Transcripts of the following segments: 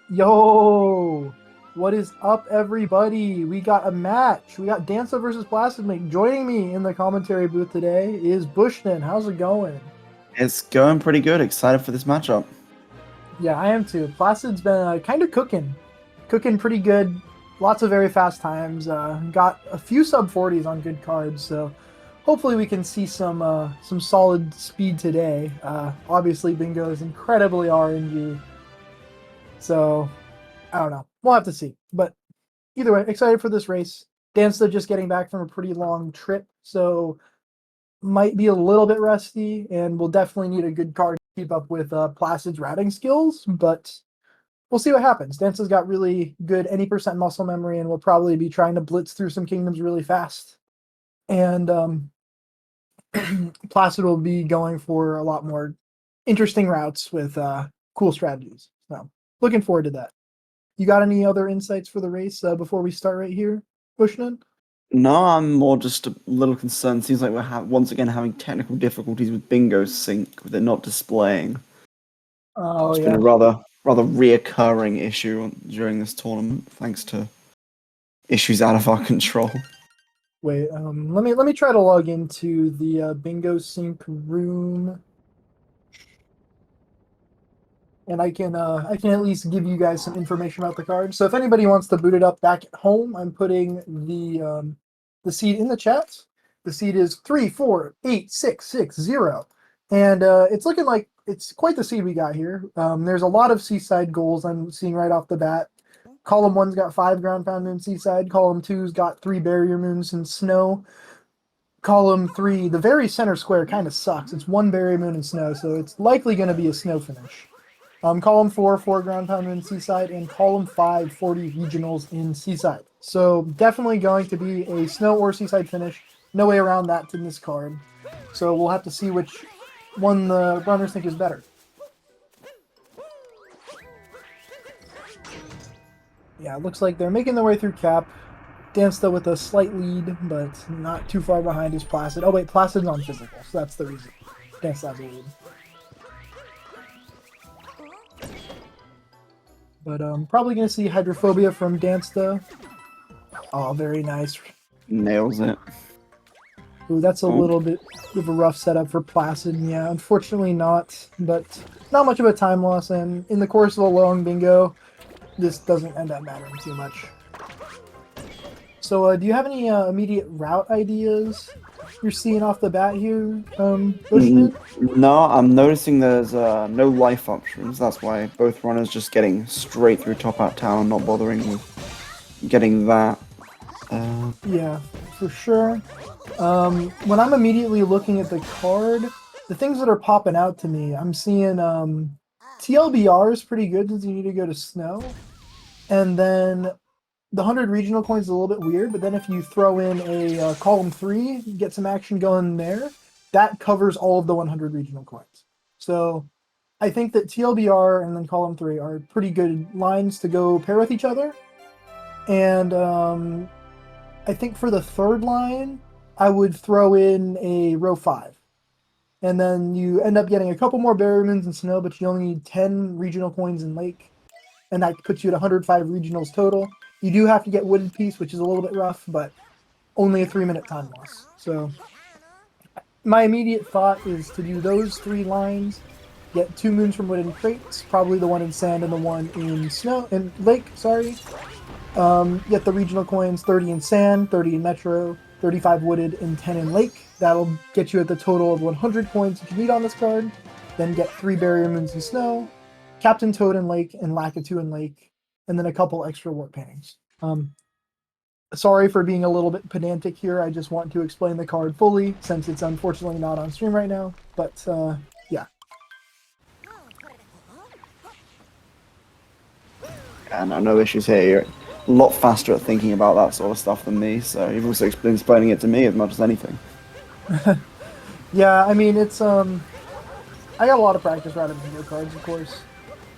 Yo, what is up, everybody? We got a match. We got Dansta versus PlacidMink. Joining me in the commentary booth today is Bushman. How's it going? It's going pretty good. Excited for this matchup. Yeah, I am too. Placid's been kind of cooking pretty good. Lots of very fast times. Got a few sub 40s on good cards, so hopefully we can see some solid speed today. Obviously, Bingo is incredibly RNG, so I don't know. We'll have to see. But either way, excited for this race. Dansta just getting back from a pretty long trip, so might be a little bit rusty, and we'll definitely need a good card to keep up with Placid's routing skills, but we'll see what happens. Dansta's got really good any percent muscle memory, and we'll probably be trying to blitz through some kingdoms really fast. And Placid will be going for a lot more interesting routes with cool strategies. So looking forward to that. You got any other insights for the race before we start right here, Bushman? No, I'm more just a little concerned. Seems like we're once again having technical difficulties with Bingo Sync, with it not displaying. Oh It's been yeah. a rather reoccurring issue during this tournament, thanks to issues out of our control. Wait, let me try to log into the Bingo Sync room, and I can at least give you guys some information about the card. So if anybody wants to boot it up back at home, I'm putting the seed in the chat. The seed is 348660, and it's looking like it's quite the seed we got here. There's a lot of seaside goals I'm seeing right off the bat. Column 1's got 5 ground pound moon seaside. Column 2's got 3 barrier moons and snow. Column 3, the very center square kind of sucks. It's 1 barrier moon and snow, so it's likely going to be a snow finish. Column 4, 4 ground pound in seaside, and column 5, 40 regionals in seaside. So definitely going to be a snow or seaside finish. No way around that in this card. So we'll have to see which one the runners think is better. Yeah, it looks like they're making their way through cap. Dansta with a slight lead, but not too far behind is Placid. Oh wait, Placid's on physical, so that's the reason. Dansta has a lead. But probably going to see Hydrophobia from Dansta. Oh, very nice. Nails it. Ooh, that's a little bit of a rough setup for Placid. Yeah, unfortunately not, but not much of a time loss, and in the course of a long bingo, this doesn't end up mattering too much. So do you have any immediate route ideas you're seeing off the bat here, Bushman? No, I'm noticing there's no life options. That's why both runners just getting straight through top out town and not bothering with getting that. Yeah, for sure. When I'm immediately looking at the card, the things that are popping out to me, I'm seeing TLBR is pretty good since you need to go to snow. And then the 100 regional coins is a little bit weird, but then if you throw in a column 3, get some action going there, that covers all of the 100 regional coins. So I think that TLBR and then column 3 are pretty good lines to go pair with each other. And I think for the third line, I would throw in a row 5. And then you end up getting a couple more barrier moons and snow, but you only need 10 regional coins in lake. And that puts you at 105 regionals total. You do have to get Wooded Piece, which is a little bit rough, but only a 3-minute time loss. So my immediate thought is to do those 3 lines, get 2 moons from Wooded Crates, probably the one in sand and the one in snow and lake, sorry. Get the regional coins, 30 in sand, 30 in metro, 35 wooded, and 10 in lake. That'll get you at the total of 100 coins that you need on this card. Then get 3 barrier moons in snow, Captain Toad in lake, and Lakitu in lake, and then a couple extra warp paintings. Sorry for being a little bit pedantic here. I just want to explain the card fully since it's unfortunately not on stream right now. But yeah. And no issues here. You're a lot faster at thinking about that sort of stuff than me, so you've also been explaining it to me as much as anything. Yeah, I mean, it's I got a lot of practice routing bingo cards, of course.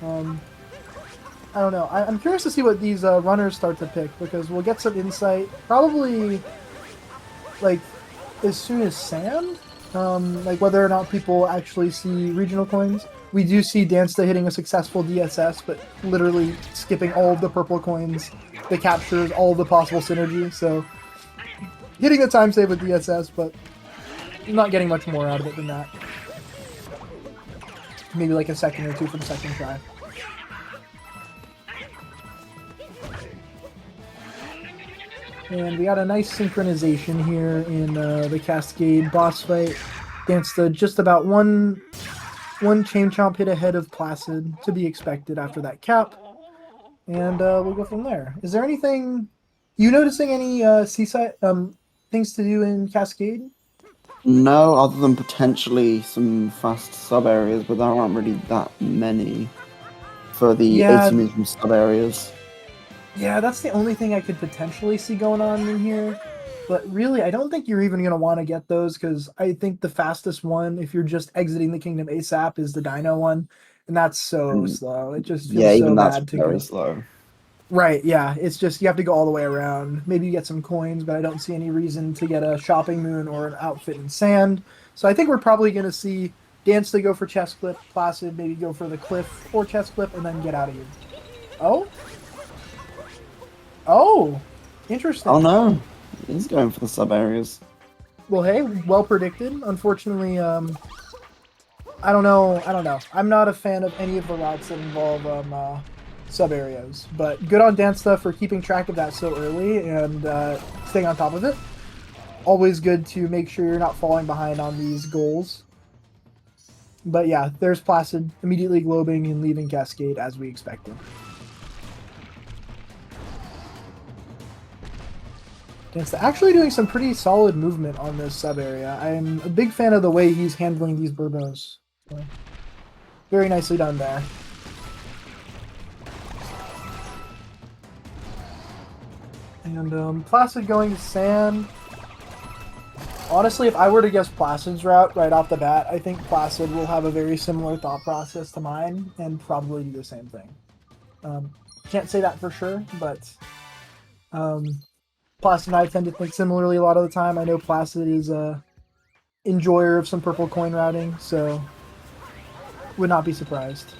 I don't know. I'm curious to see what these runners start to pick, because we'll get some insight probably like as soon as sand. like whether or not people actually see regional coins. We do see Dansta hitting a successful DSS, but literally skipping all of the purple coins, the captures, all of the possible synergy. So hitting a time save with DSS, but not getting much more out of it than that. Maybe like a second or two for the second try. And we got a nice synchronization here in the Cascade boss fight. Dansta just about one chain chomp hit ahead of Placid, to be expected after that cap. And we'll go from there. Is there anything... You noticing any seaside things to do in Cascade? No, other than potentially some fast sub areas, but there aren't really that many for the 80 moves from sub areas. Yeah, that's the only thing I could potentially see going on in here. But really, I don't think you're even going to want to get those, because I think the fastest one, if you're just exiting the kingdom ASAP, is the Dino one. And that's so slow. It just feels so even that's bad to very go. slow. Right, yeah. It's just, you have to go all the way around. Maybe you get some coins, but I don't see any reason to get a shopping moon or an outfit in sand. So I think we're probably going to see Dansta go for chest clip, Placid maybe go for the cliff or chest clip, and then get out of here. Oh? Oh! Interesting. Oh no, he's going for the sub areas. Well, hey, well predicted. Unfortunately, I don't know. I'm not a fan of any of the routes that involve sub areas, but good on Dansta for keeping track of that so early and staying on top of it. Always good to make sure you're not falling behind on these goals. But yeah, there's Placid immediately globing and leaving Cascade as we expected. Dansta actually doing some pretty solid movement on this sub area. I'm a big fan of the way he's handling these Burbos. So, very nicely done there. And Placid going to Sand. Honestly, if I were to guess Placid's route right off the bat, I think Placid will have a very similar thought process to mine and probably do the same thing. Can't say that for sure, but Placid and I tend to think similarly a lot of the time. I know Placid is a enjoyer of some purple coin routing, so would not be surprised.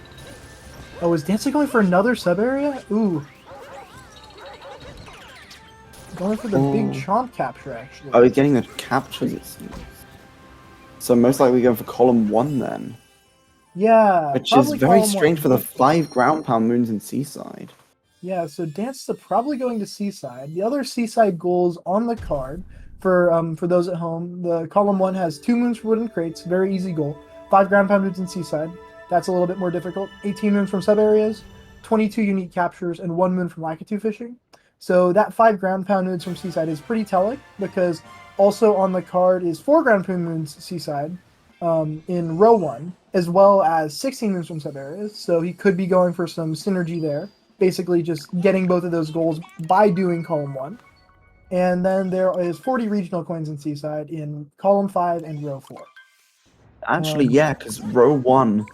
Oh, is Dansta going for another sub area? Ooh. Going for the big chomp capture, actually. Oh, he's getting the captures, it seems. So most likely going for column 1 then. Yeah. Which is very strange for the 5 ground pound moons in Seaside. Yeah, so Dansta probably going to Seaside. The other Seaside goals on the card, for those at home, the column 1 has 2 moons for wooden crates, very easy goal. 5 ground pound moons in Seaside. That's a little bit more difficult. 18 moons from sub areas, 22 unique captures, and 1 moon from Lakitu fishing. So that 5 ground pound moons from Seaside is pretty telling, because also on the card is 4 ground pound moons Seaside in row 1, as well as 16 moons from sub areas. So he could be going for some synergy there, basically just getting both of those goals by doing column 1. And then there is 40 regional coins in Seaside in column 5 and row 4. Actually, yeah, because row 1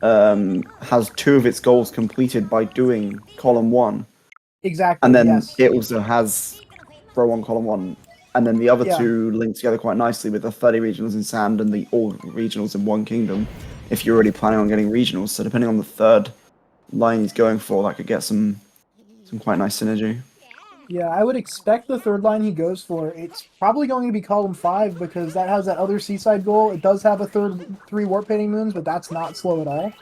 has 2 of its goals completed by doing column 1. Exactly. And then yes. it also has row 1, column 1. And then the other 2 link together quite nicely with the 30 regionals in Sand and the all regionals in One Kingdom, if you're already planning on getting regionals. So depending on the third line he's going for, that could get some quite nice synergy. Yeah, I would expect the third line he goes for, it's probably going to be column 5, because that has that other Seaside goal. It does have a 3 warp painting moons, but that's not slow at all.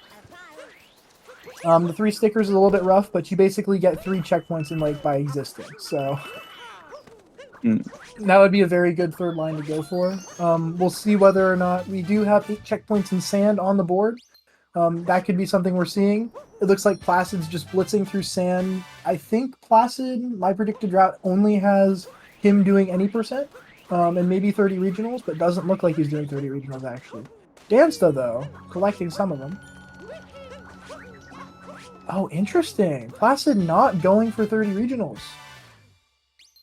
The 3 stickers is a little bit rough, but you basically get 3 checkpoints in Lake by existing, so that would be a very good third line to go for. We'll see whether or not we do have 8 checkpoints in Sand on the board. That could be something we're seeing. It looks like Placid's just blitzing through Sand. I think Placid, my predicted route, only has him doing any percent, and maybe 30 regionals, but doesn't look like he's doing 30 regionals, actually. Dansta, though, collecting some of them. Oh, interesting. Placid not going for 30 regionals.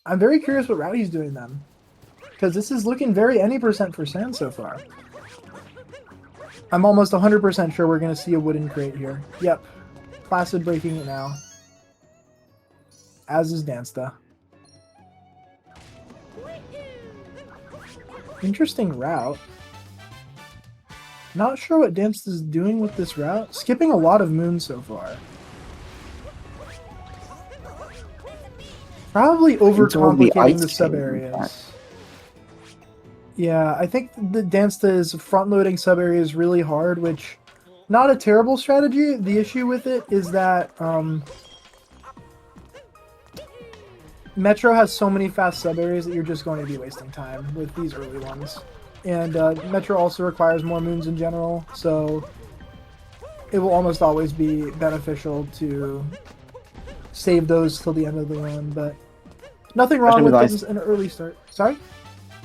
I'm very curious what route he's doing then, because this is looking very any percent for Sand so far. I'm almost 100% sure we're going to see a wooden crate here. Yep. Placid breaking it now. As is Dansta. Interesting route. Not sure what Dansta is doing with this route. Skipping a lot of moons so far. Probably overcomplicating the sub areas. Yeah, I think the Dansta is front-loading sub areas really hard, which not a terrible strategy. The issue with it is that Metro has so many fast sub areas that you're just going to be wasting time with these early ones. And Metro also requires more moons in general, so it will almost always be beneficial to save those till the end of the run, but nothing wrong with an early start. Sorry?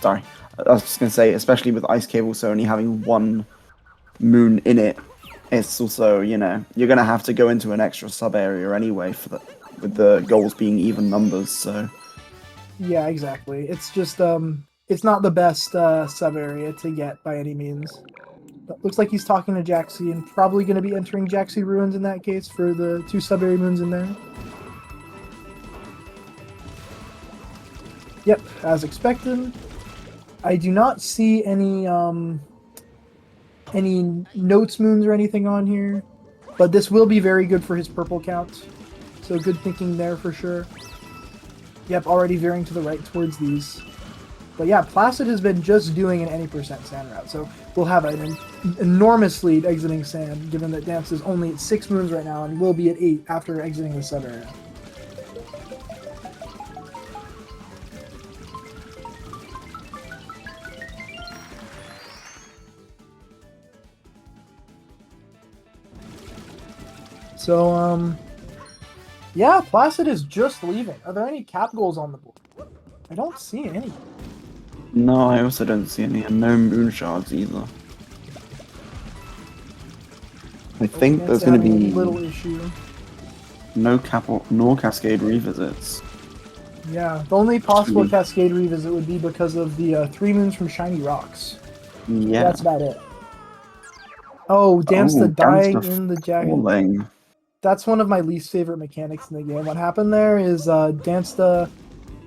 Sorry. I was just going to say, especially with Ice Cave also only having one moon in it, it's also, you know, you're going to have to go into an extra sub area anyway for the, with the goals being even numbers, so... Yeah, exactly. It's just, it's not the best sub area to get by any means. But looks like he's talking to Jaxi and probably going to be entering Jaxi Ruins in that case for the 2 sub area moons in there. Yep, as expected. I do not see any notes moons or anything on here, but this will be very good for his purple count. So good thinking there for sure. Yep, already veering to the right towards these. But yeah, Placid has been just doing an any percent sand route, so we'll have an enormous lead exiting sand, given that Dansta is only at 6 moons right now and will be at 8 after exiting the sub area. So, yeah, Placid is just leaving. Are there any cap goals on the board? I don't see any. No, I also don't see any, and no moon shards either. I think there's going to be a little issue. No nor Cascade revisits. Yeah, the only possible Cascade revisit would be because of the 3 moons from Shiny Rocks. Yeah. That's about it. Oh, Dansta dying in the Jagged. That's one of my least favorite mechanics in the game. What happened there is Dansta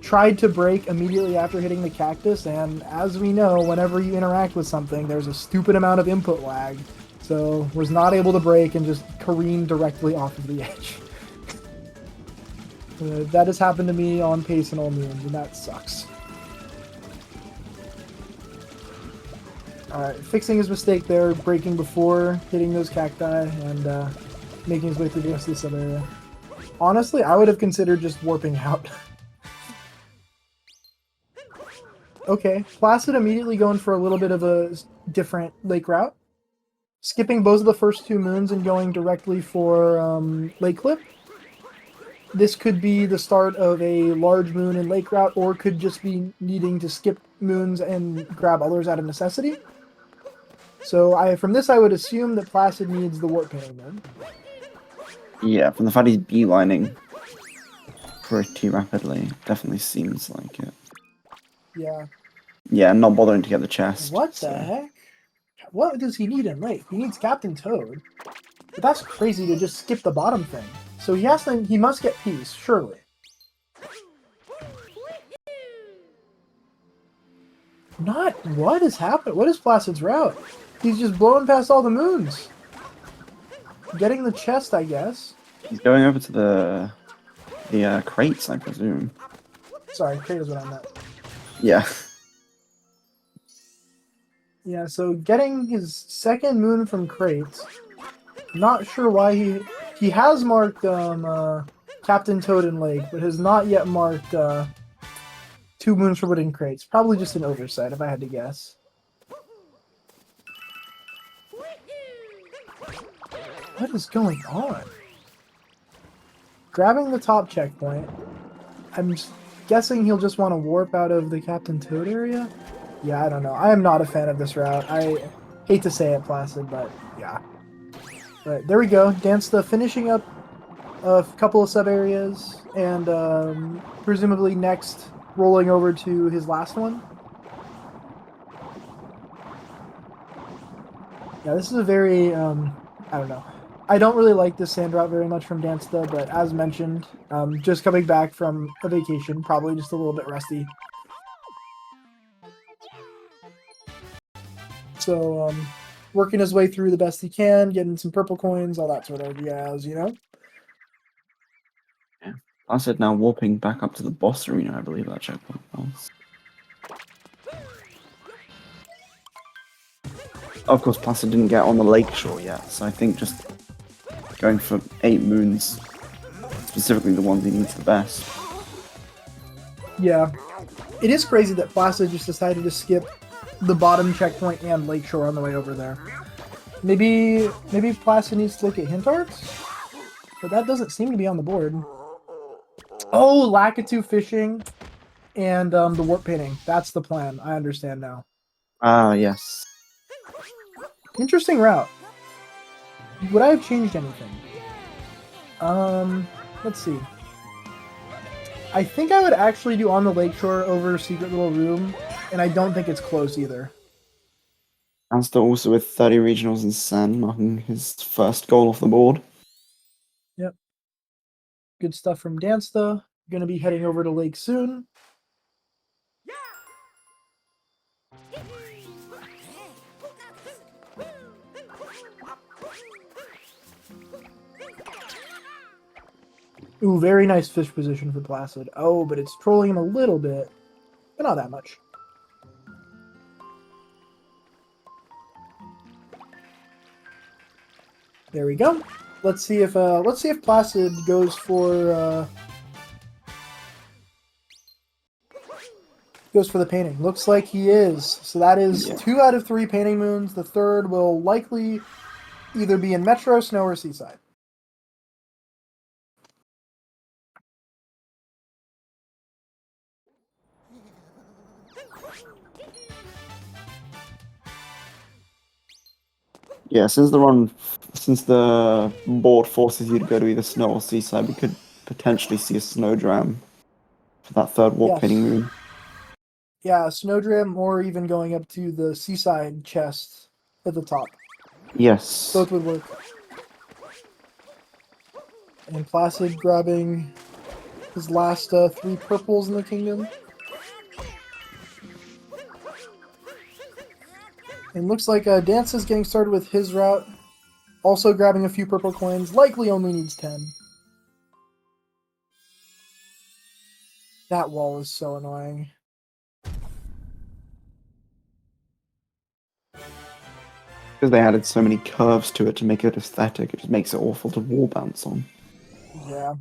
tried to break immediately after hitting the cactus, and as we know, whenever you interact with something, there's a stupid amount of input lag. So was not able to break and just careened directly off of the edge. That has happened to me on Pace and all moons, and that sucks. Alright, fixing his mistake there, breaking before hitting those cacti, and making his way through the rest of the sub area. Honestly, I would have considered just warping out. Okay, Placid immediately going for a little bit of a different lake route. Skipping both of the first 2 moons and going directly for Lake Clip. This could be the start of a large moon and lake route, or could just be needing to skip moons and grab others out of necessity. So from this I would assume that Placid needs the warp painting moon. Yeah, from the fact he's beelining pretty rapidly, definitely seems like it. Yeah. Yeah, not bothering to get the chest. What the heck? What does he need in lake? He needs Captain Toad. But that's crazy to just skip the bottom thing. So he must get peace, surely. What has happened? What is Placid's route? He's just blowing past all the moons. Getting the chest, I guess. He's going over to the crates, I presume. Sorry, crate is what I meant. Yeah. Yeah, so getting his 2nd moon from crates. Not sure why he has marked Captain Toad and Lake, but has not yet marked 2 moons from within crates. Probably just an oversight, if I had to guess. What is going on? Grabbing the top checkpoint. I'm guessing he'll just want to warp out of the Captain Toad area? Yeah, I don't know. I am not a fan of this route. I hate to say it, Placid, but yeah. Alright, there we go. Dansta finishing up a couple of sub-areas, and presumably next rolling over to his last one. Yeah, this is a very, I don't know. I don't really like this sand route very much from Dansta, but as mentioned, just coming back from a vacation, probably just a little bit rusty. So, working his way through the best he can, getting some purple coins, all that sort of jazz, you know? Yeah. Placid now warping back up to the boss arena, I believe that checkpoint was. Of course, Placid didn't get on the lakeshore yet, so I think just going for 8 moons, specifically the ones he needs the best. Yeah. It is crazy that Placid just decided to skip the bottom checkpoint and lakeshore on the way over there. Maybe Placid needs to look at hint arts? But that doesn't seem to be on the board. Oh, Lakitu fishing and the warp painting. That's the plan. I understand now. Ah, yes. Interesting route. Would I have changed anything? Let's see. I think I would actually do On the Lakeshore over Secret Little Room, and I don't think it's close either. Dansta also with 30 regionals in Sen, marking his first goal off the board. Yep. Good stuff from Dansta. Gonna be heading over to Lake soon. Ooh, very nice fish position for Placid. Oh, but it's trolling him a little bit, but not that much. There we go. Let's see if Placid goes for the painting. Looks like he is. So that is 2 out of 3 painting moons. The third will likely either be in Metro, Snow, or Seaside. Yeah, since the board forces you to go to either Snow or Seaside, we could potentially see a Snowdram for that third warp painting moon. Yeah, Snowdram, or even going up to the Seaside chest at the top. Yes. Both would work. And Placid grabbing his last 3 purples in the kingdom. And looks like Dance is getting started with his route. Also grabbing a few purple coins. Likely only needs 10. That wall is so annoying. Because they added so many curves to it to make it aesthetic, it just makes it awful to wall bounce on. Yeah.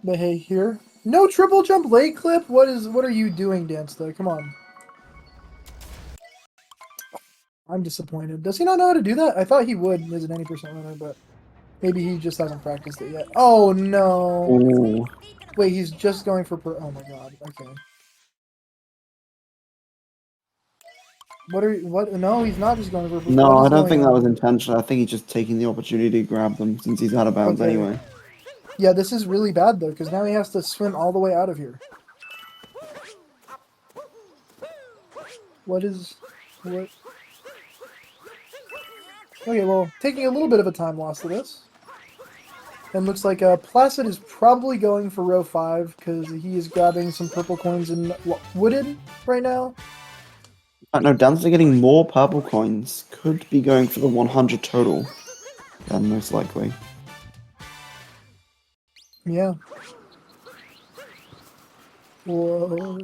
But hey, here. No triple jump lake clip? What are you doing, Dansta? Come on. I'm disappointed. Does he not know how to do that? I thought he would as an 90% winner, but maybe he just hasn't practiced it yet. Oh no! Ooh. Wait, he's just going for oh my god. Okay. What? No, he's not just going for. No, I don't think that was intentional. I think he's just taking the opportunity to grab them since he's out of bounds anyway. Yeah, this is really bad though, because now he has to swim all the way out of here. What? Okay, well, taking a little bit of a time loss to this. And looks like Placid is probably going for row 5 because he is grabbing some purple coins in Wooded right now. No, Dansta getting more purple coins. Could be going for the 100 total. Then most likely. Yeah. Whoa.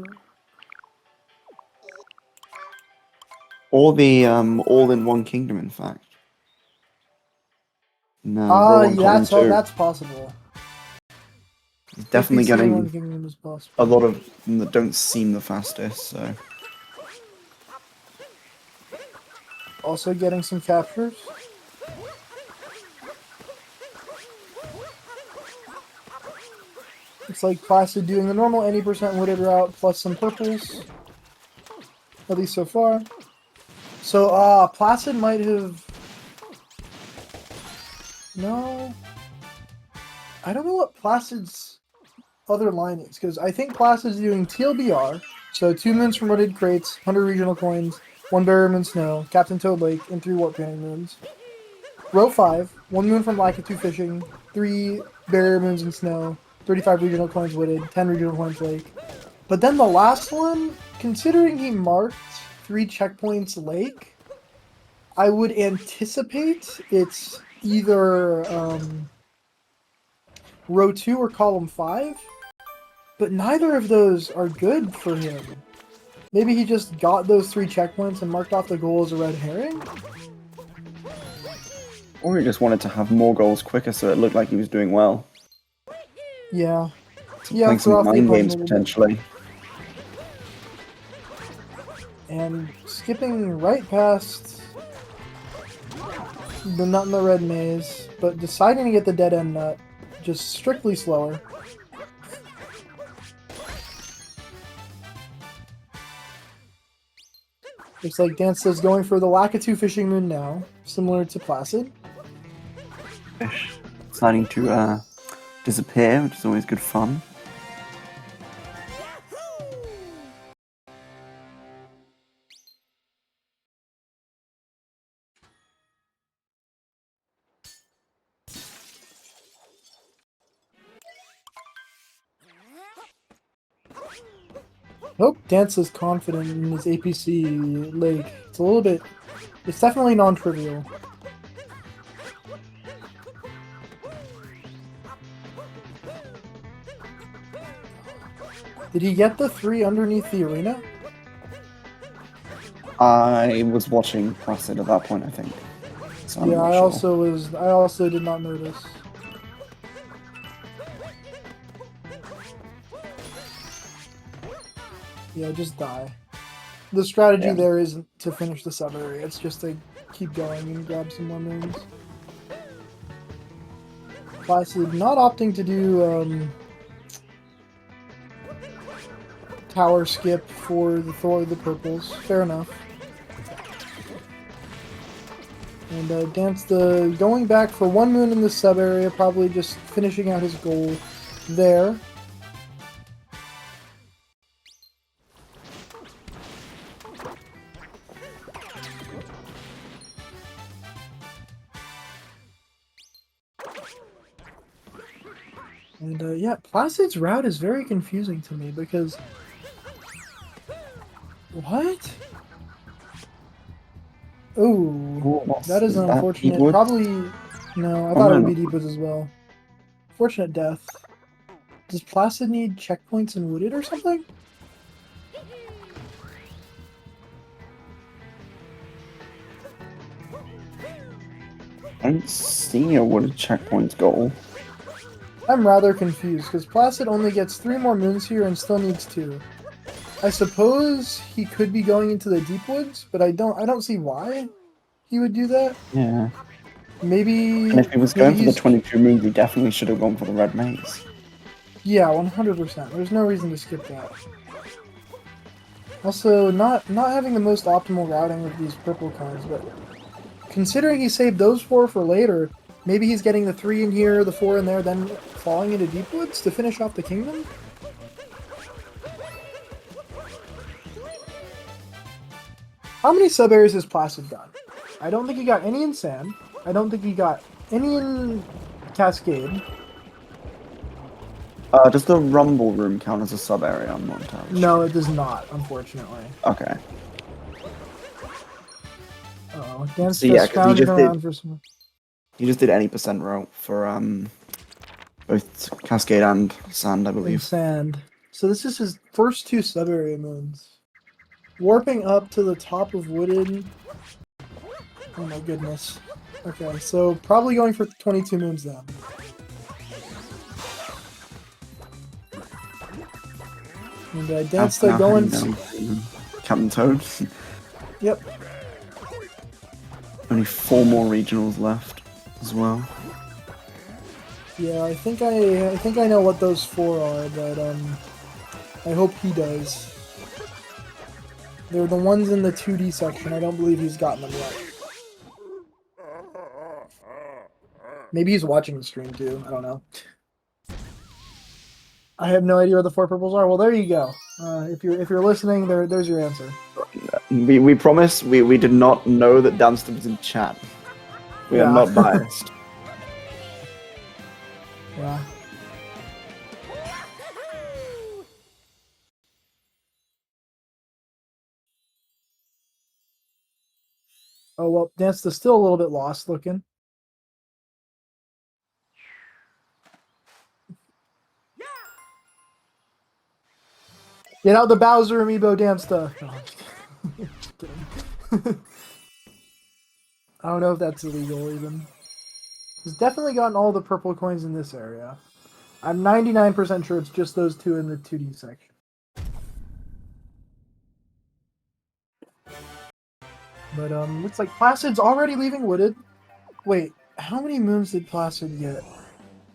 Or the all-in-one kingdom, in fact. No, that's possible. He's definitely getting a lot of them that don't seem the fastest, so. Also getting some captures. It's like Placid doing the normal 80% wooded route plus some purples. At least so far. So, Placid might have... No. I don't know what Placid's other line is, because I think Placid's doing TLBR, so 2 moons from wooded crates, 100 regional coins, 1 Barrier Moon Snow, Captain Toad Lake, and 3 Warp Painting Moons. Row 5, 1 moon from Lakitu Fishing, 3 Barrier Moons and Snow, 35 regional coins wooded, 10 regional coins lake. But then the last one, considering he marked 3 checkpoints lake, I would anticipate it's either row 2 or column 5, but neither of those are good for him. Maybe he just got those 3 checkpoints and marked off the goal as a red herring? Or he just wanted to have more goals quicker so it looked like he was doing well. Yeah. So Yeah, playing throw some off the mind opponent games a little bit. potentially. And skipping right past the nut in the red maze, but deciding to get the dead end nut, just strictly slower. Looks like Dansta's going for the Lakitu fishing moon now, similar to Placid. Fish deciding to disappear, which is always good fun. I hope Dansta's confident in his APC lake. It's a little bit... It's definitely non-trivial. Did he get the 3 underneath the arena? I was watching Placid at that point, I think. So I'm Yeah, not I sure. also did not notice. Yeah, just die. The strategy there isn't to finish the sub area, it's just to keep going and grab some more moons. Placid not opting to do tower skip for the Thor of the purples. Fair enough. And Dansta going back for 1 moon in the sub area, probably just finishing out his goal there. And yeah, Placid's route is very confusing to me because... What? Oh, that is unfortunate. Deepwood? Probably... No, I Oh, thought it no, would be no. Deepwoods as well. Fortunate death. Does Placid need checkpoints in Wooded or something? I don't see a wooded checkpoint goal. I'm rather confused, because Placid only gets 3 more moons here and still needs 2. I suppose he could be going into the Deep Woods, but I don't see why he would do that. Yeah. Maybe And if he was going for the he's... 22 moons, he definitely should have gone for the red maze. Yeah, 100%. There's no reason to skip that. Also, not having the most optimal routing with these purple cards, but considering he saved those 4 for later, maybe he's getting the 3 in here, the 4 in there, then falling into Deep Woods to finish off the kingdom? How many sub areas has Placid done? I don't think he got any in Sand. I don't think he got any in Cascade. Does the rumble room count as a sub area? I'm not entirely sure. No, it does not, unfortunately. Okay. Uh-oh, Dan's So yeah, just 'cause he scrounging just around did. for some... He just did any percent route for both Cascade and Sand, I in believe. Sand. So this is his first 2 sub area moons. Warping up to the top of Wooded. Oh my goodness. Okay, so probably going for 22 moons then. And Dansta going to... Captain Toad. Yep. Only 4 more regionals left as well. Yeah, I think I know what those 4 are, but I hope he does. They're the ones in the 2D section. I don't believe he's gotten them yet. Maybe he's watching the stream too. I don't know. I have no idea what the 4 purples are. Well, there you go. If you're listening, there's your answer. We promise we did not know that Dansta was in chat. We are not biased. Yeah. Oh, well, Dansta's still a little bit lost looking. Get out the Bowser amiibo, Dansta. No, I'm just kidding. I don't know if that's illegal even. He's definitely gotten all the purple coins in this area. I'm 99% sure it's just those two in the 2D section. But looks like Placid's already leaving Wooded. Wait, how many moons did Placid get?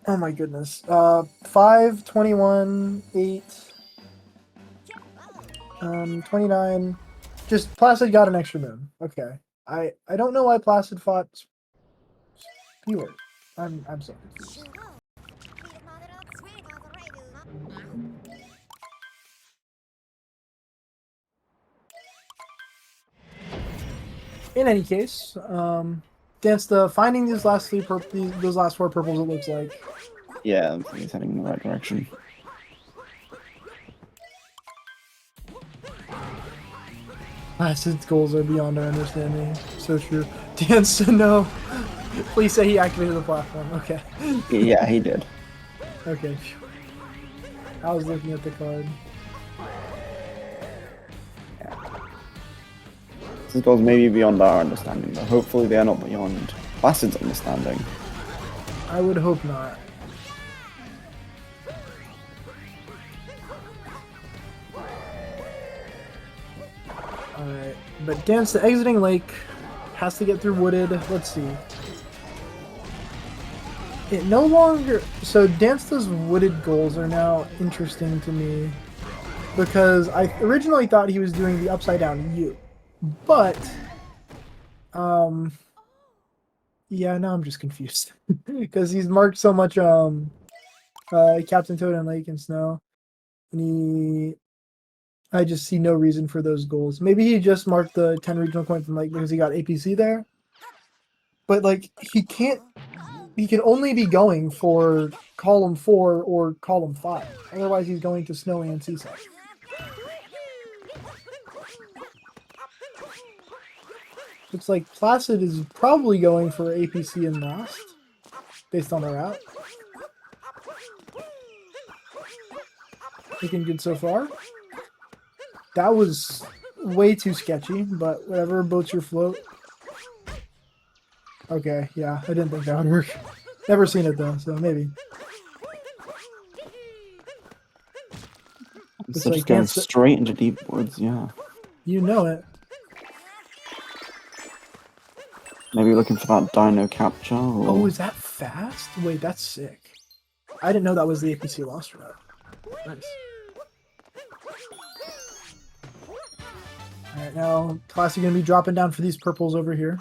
Oh my goodness. 5, 21, 8, 29. Just Placid got an extra moon. Okay. I don't know why Placid fought Spewer. I'm so confused. In any case, Dansta finding these last those last 4 purples. It looks like. Yeah, he's heading in the right direction. Placid's goals are beyond our understanding. So true. Dansta, no. Please say he activated the platform. Okay. Yeah, he did. Okay. I was looking at the card. His goals may be beyond our understanding, but hopefully they are not beyond Placid's understanding. I would hope not. Alright, but Dansta exiting Lake has to get through Wooded. Let's see. It no longer... So Dansta's Wooded goals are now interesting to me because I originally thought he was doing the upside down U. But, yeah, now I'm just confused because he's marked so much, Captain Toad and Lake and Snow, and I just see no reason for those goals. Maybe he just marked the 10 regional coins and Lake because he got APC there, but like he can only be going for column 4 or column 5. Otherwise, he's going to Snow and Seaside. Looks like Placid is probably going for APC and Lost, based on the route. Looking good so far. That was way too sketchy, but whatever, boats your float. Okay, yeah, I didn't think that would work. Never seen it though, so maybe. So just going straight into deep woods, yeah. You know it. Maybe looking for that dino capture. Or... Oh, is that fast? Wait, that's sick. I didn't know that was the APC Lost route. Nice. Alright, now Placid gonna be dropping down for these purples over here.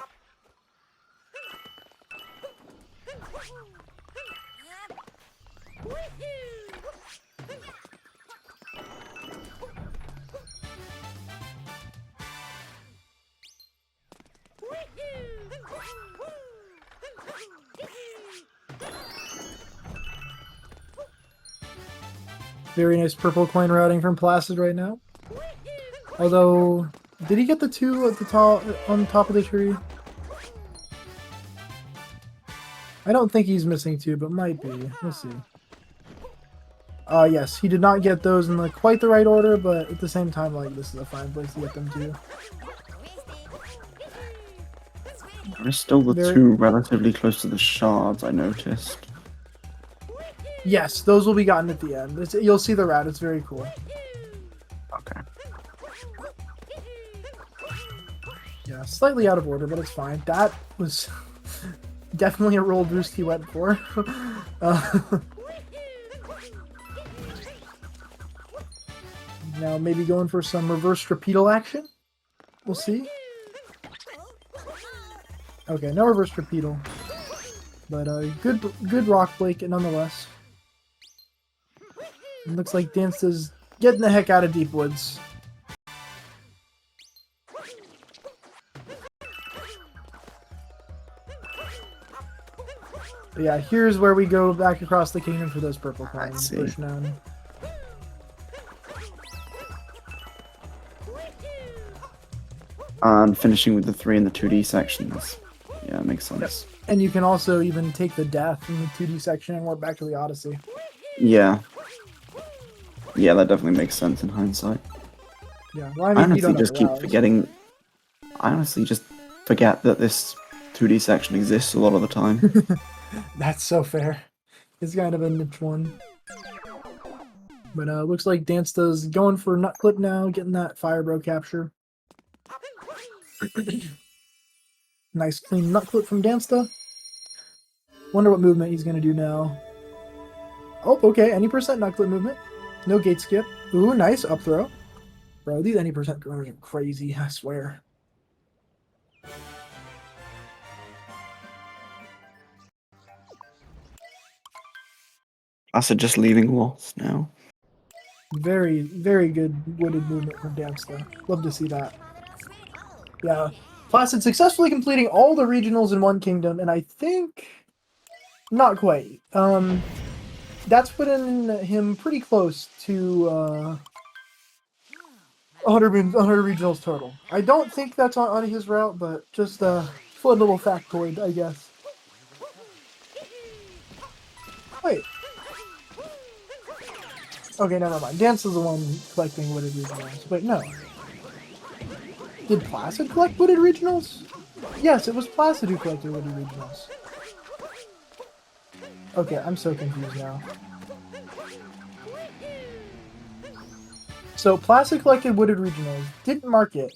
Very nice purple coin routing from Placid right now. Although, did he get the 2 at the top on top of the tree? I don't think he's missing 2, but might be. We'll see. Yes, he did not get those in quite the right order, but at the same time, like, this is a fine place to get them to. There's still the 2 relatively close to the shards, I noticed. Yes, those will be gotten at the end. You'll see the route. It's very cool. Okay. Yeah, slightly out of order, but it's fine. That was definitely a roll boost he went for. Now maybe going for some reverse repeatal action. We'll see. Okay, no reverse repeatal. But good rock break nonetheless. It looks like Dansta's getting the heck out of deep woods. But yeah, here's where we go back across the kingdom for those purple coins. Push down. And finishing with the 3 in the 2D sections. Yeah, it makes sense. And you can also even take the death in the 2D section and warp back to the Odyssey. Yeah. Yeah, that definitely makes sense in hindsight. Yeah, well, I I mean, you honestly don't just have keep routes. forgetting. I honestly just forget that this 2D section exists a lot of the time. That's so fair. It's kind of a niche one. But looks like Dansta's going for Nut Clip now, getting that Fire Bro capture. Nice clean Nut Clip from Dansta. Wonder what movement he's going to do now. Oh, okay, any percent Nut Clip movement. No gate skip. Ooh, nice up throw. Bro, these any percent runners are crazy, I swear. Placid just leaving lost now. Very, very good wooded movement from Dansta. Love to see that. Yeah. Placid successfully completing all the regionals in one kingdom, and I think not quite. That's putting him pretty close to 100 regionals total. I don't think that's on his route, but just a fun little factoid, I guess. Wait. Okay, never mind. Dance is the one collecting wooded regionals. Wait, no. Did Placid collect wooded regionals? Yes, it was Placid who collected wooded regionals. Okay, I'm so confused now. So Placid collected wooded regionals, didn't mark it.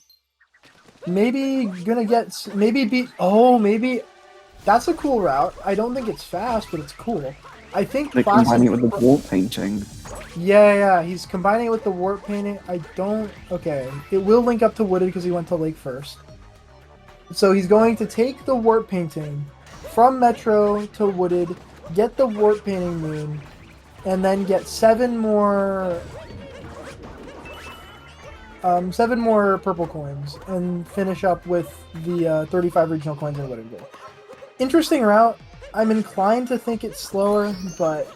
Maybe gonna get, maybe beat, oh, maybe, that's a cool route. I don't think it's fast, but it's cool. I think They're Placid... combining it with the wall painting. Yeah, he's combining it with the warp painting. I don't... Okay, it will link up to wooded because he went to lake first. So he's going to take the warp painting from Metro to wooded, get the warp painting moon, and then get 7 more purple coins and finish up with the 35 regional coins in wooded gold. Interesting route. I'm inclined to think it's slower, but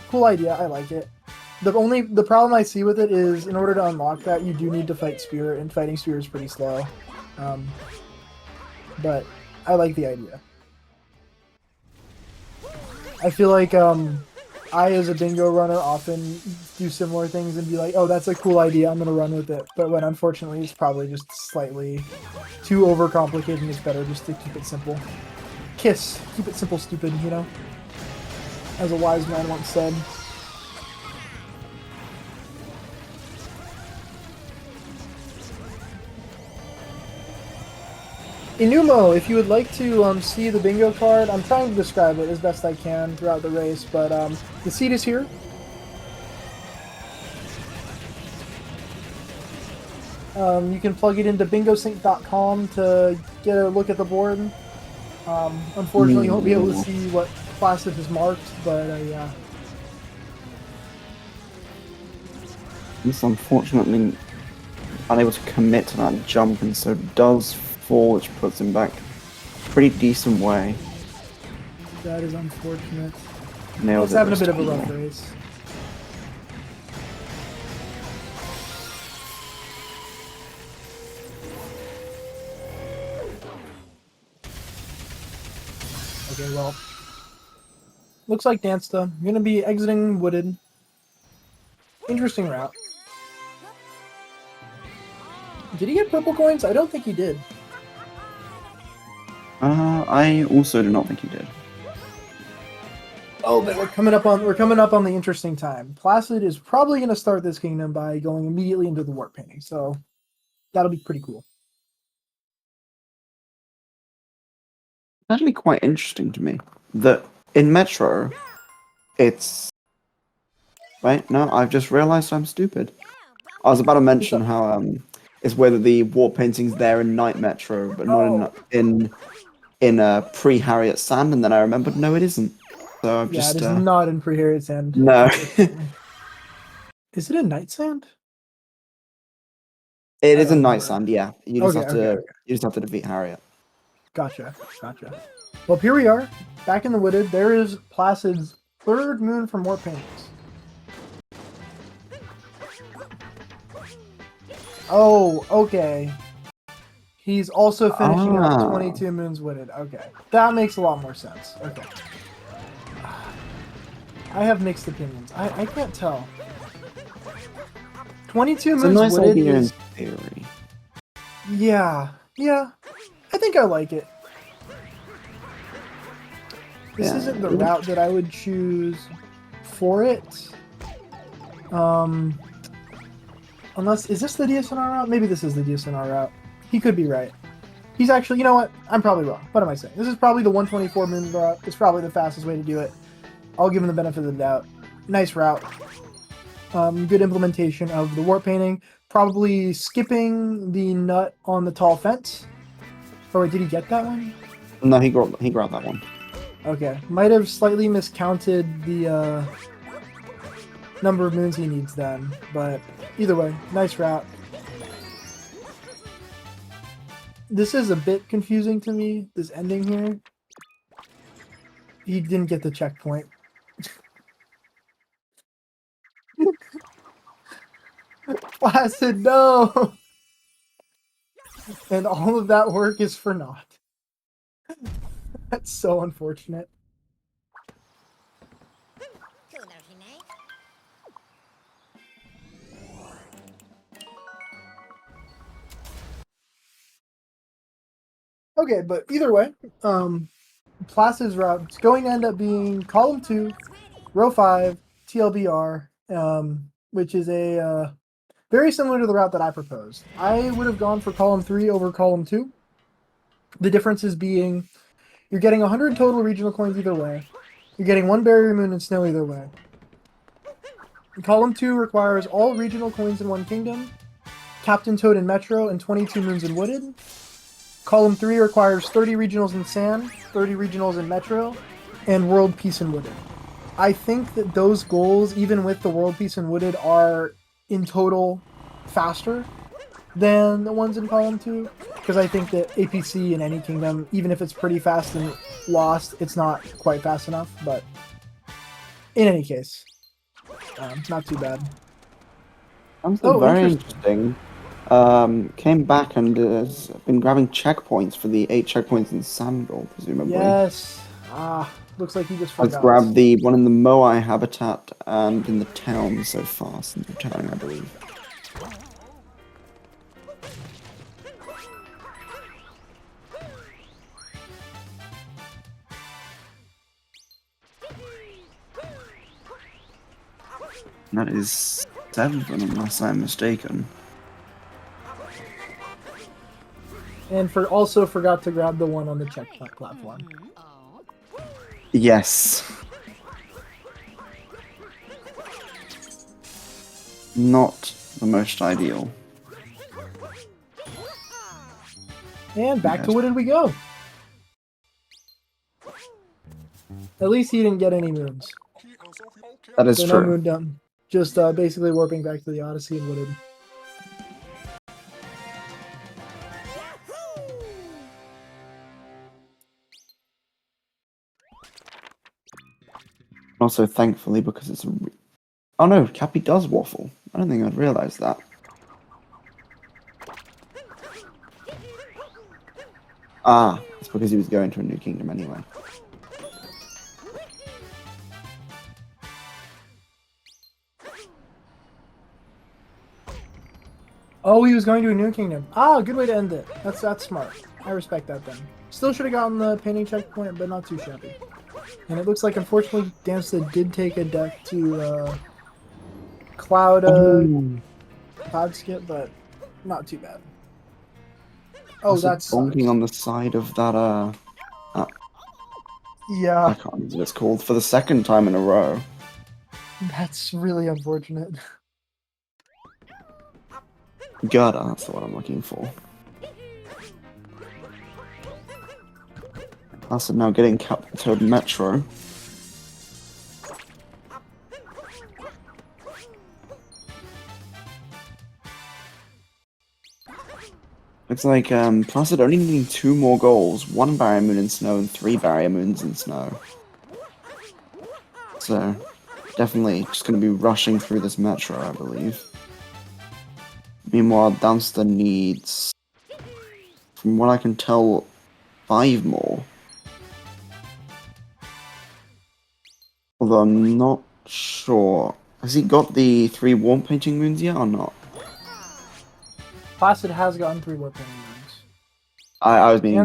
cool idea. I like it. The problem I see with it is in order to unlock that, you do need to fight Spirit, and fighting Spirit is pretty slow. But I like the idea. I feel like I, as a bingo runner, often do similar things and be like, oh, that's a cool idea, I'm going to run with it. But when unfortunately it's probably just slightly too overcomplicated and it's better just to keep it simple. Kiss. Keep it simple, stupid, you know? As a wise man once said. Inumo, if you would like to see the bingo card, I'm trying to describe it as best I can throughout the race, but the seat is here. You can plug it into bingosync.com to get a look at the board. Unfortunately, you won't be able to see what Placid is marked, but yeah. He's unfortunately unable to commit to that jump, and so does fall, which puts him back a pretty decent way. That is unfortunate. Nailed He's it having a this bit of a time, rough though. race. Okay, well, looks like Dansta. I'm gonna be exiting wooded. Interesting route. Did he get purple coins? I don't think he did. I also do not think he did. Oh, but we're coming up on the interesting time. Placid is probably gonna start this kingdom by going immediately into the warp painting, so that'll be pretty cool. Actually quite interesting to me that in Metro, it's... Wait, no, I've just realized I'm stupid. I was about to mention how it's whether the warp painting's there in Night Metro, but not in pre-Harriet Sand, and then I remembered, no, it isn't. So I've Yeah, just... it is not in Pre-Harriet Sand. No. Is it in Night Sand? It I is don't in Night remember. Sand, yeah. You just have to defeat Harriet. Gotcha. Well, here we are, back in the wooded. There is Placid's third moon from warp paintings. Oh, okay. He's also finishing up Ah. 22 Moons Wooded. Okay. That makes a lot more sense. Okay. I have mixed opinions. I can't tell. 22 It's a Moons nice Wooded idea in is... theory. Yeah. Yeah. I think I like it. This Yeah. isn't the route that I would choose for it. Unless... Is this the DSNR route? Maybe this is the DSNR route. He could be right. He's actually... You know what? I'm probably wrong. What am I saying? This is probably the 124 Moons route. It's probably the fastest way to do it. I'll give him the benefit of the doubt. Nice route. Good implementation of the warp painting. Probably skipping the nut on the tall fence. Or wait, did he get that one? No, he grabbed that one. Okay. Might have slightly miscounted the number of moons he needs then. But either way, nice route. This is a bit confusing to me, this ending here. He didn't get the checkpoint. Placid, no! And all of that work is for naught. That's so unfortunate. Okay, but either way, Placid's route is going to end up being column 2, row 5, TLBR, which is a very similar to the route that I proposed. I would have gone for column 3 over column 2. The differences being you're getting 100 total regional coins either way. You're getting 1 barrier moon and snow either way. Column 2 requires all regional coins in one kingdom, Captain Toad in Metro, and 22 moons in Wooded. Column 3 requires 30 regionals in Sand, 30 regionals in Metro, and World Peace in Wooded. I think that those goals, even with the World Peace in Wooded, are in total faster than the ones in column 2, because I think that APC in any kingdom, even if it's pretty fast and lost, it's not quite fast enough, but in any case, not too bad. Something very interesting. Came back and has been grabbing checkpoints for the 8 checkpoints in Sandal, presumably. Yes. Looks like he just forgot. Let's grab the one in the Moai habitat and in the town so far since returning, I believe. That is 7, unless I'm mistaken. And also forgot to grab the one on the checkpoint platform. Yes. Not the most ideal. And back to Wooded we go. At least he didn't get any moons. That is so true. No moon done. Just basically warping back to the Odyssey and Wooded. Also, thankfully, because it's a... Oh no, Cappy does waffle. I don't think I'd realised that. Ah, it's because he was going to a new kingdom anyway. Oh, he was going to a new kingdom. Good way to end it. That's smart. I respect that then. Still should have gotten the painting checkpoint, but not too shabby. And it looks like, unfortunately, Dansta did take a death to Cloud skip, but not too bad. Oh, that's bonking on the side of that. Yeah. I can't remember what it's called for the 2nd time in a row. That's really unfortunate. Girder, that's the one I'm looking for. Also now getting Captain Toad Metro. Looks like Placid only needing 2 more goals, 1 barrier moon in snow and 3 barrier moons in snow. So definitely just going to be rushing through this Metro, I believe. Meanwhile, Dansta needs from what I can tell, 5 more. Although I'm not sure. Has he got the 3 warm painting moons yet or not? Placid has gotten 3 warp painting moons. I was meaning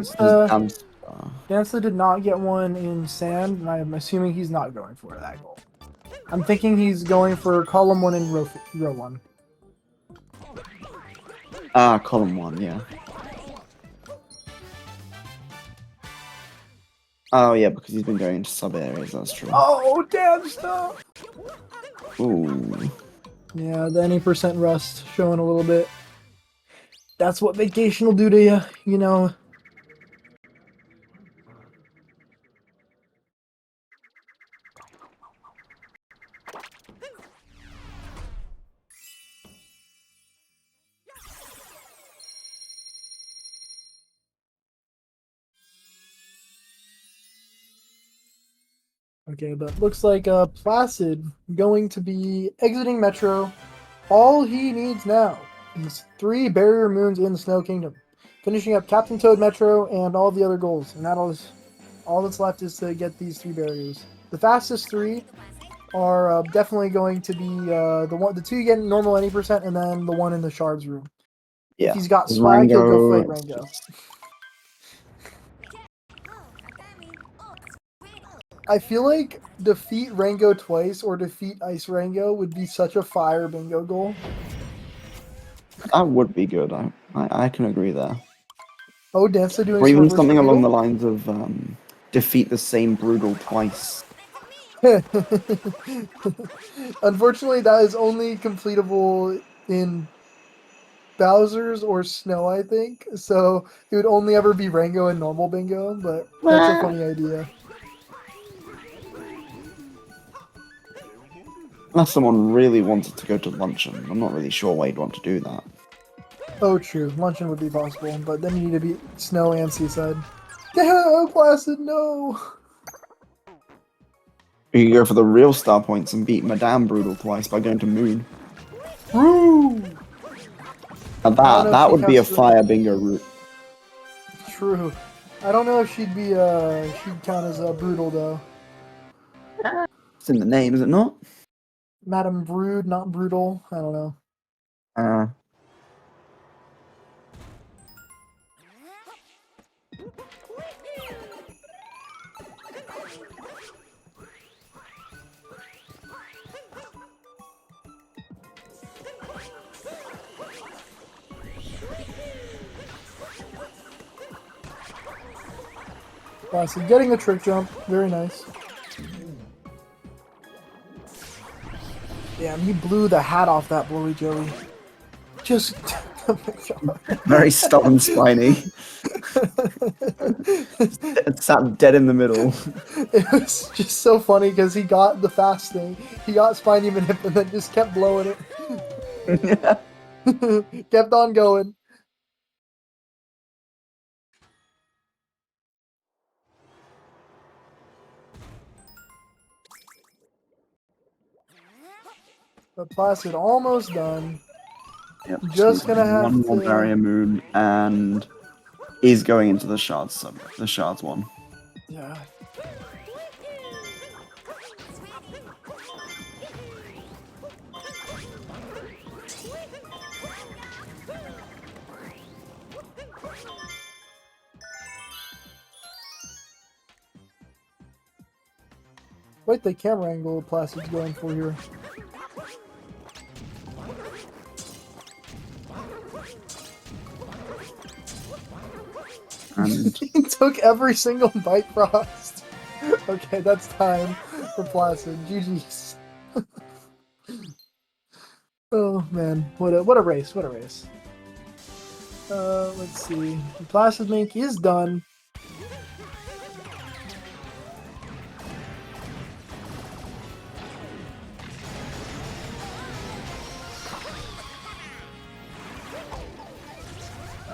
Dansta did not get one in sand, and I'm assuming he's not going for that goal. I'm thinking he's going for column 1 and row 1. Column 1, yeah. Oh yeah, because he's been going into sub areas, that's true. Oh, Dansta! Ooh. Yeah, the any percent rust showing a little bit. That's what vacation will do to you, you know. Okay, but looks like Placid going to be exiting Metro. All he needs now is 3 barrier moons in the Snow Kingdom, finishing up Captain Toad Metro and all the other goals. And all that's left is to get these 3 barriers. The fastest 3 are definitely going to be the 2 you get in normal any percent, and then the 1 in the shards room. Yeah. If he's got swag, he'll go fight Rango. Rango. I feel like defeat Rango twice or defeat Ice Rango would be such a fire bingo goal. That would be good. I can agree there. Oh, Dansta doing Or even reverse something along the reveal? lines of defeat the same Brutal twice. Unfortunately, that is only completable in Bowser's or Snow, I think. So it would only ever be Rango and normal bingo, but that's a funny idea. Unless someone really wanted to go to luncheon. I'm not really sure why you'd want to do that. Oh, true. Luncheon would be possible, but then you need to beat Snow and Seaside. Oh, Placid, no! You can go for the real star points and beat Madame Brutal twice by going to Moon. Woo! Now that would be a fire bingo route. True. I don't know if she'd count as brutal though. It's in the name, is it not? Madam Brood, not brutal. I don't know. So getting the trick jump, very nice. Damn, he blew the hat off that Blowy Joey. Just, oh my god. Very stubborn, spiny. It sat dead in the middle. It was just so funny because he got the fast thing. He got Spiny Manip and then just kept blowing it. Kept on going. But Placid almost done. Yep, Just gonna have one more to... barrier moon and is going into the shards one. Yeah. Quite the camera angle Placid's going for here. And He took every single bite frost. Okay, that's time for Placid. GG's. Oh man, what a race! What a race. Let's see. PlacidMink is done.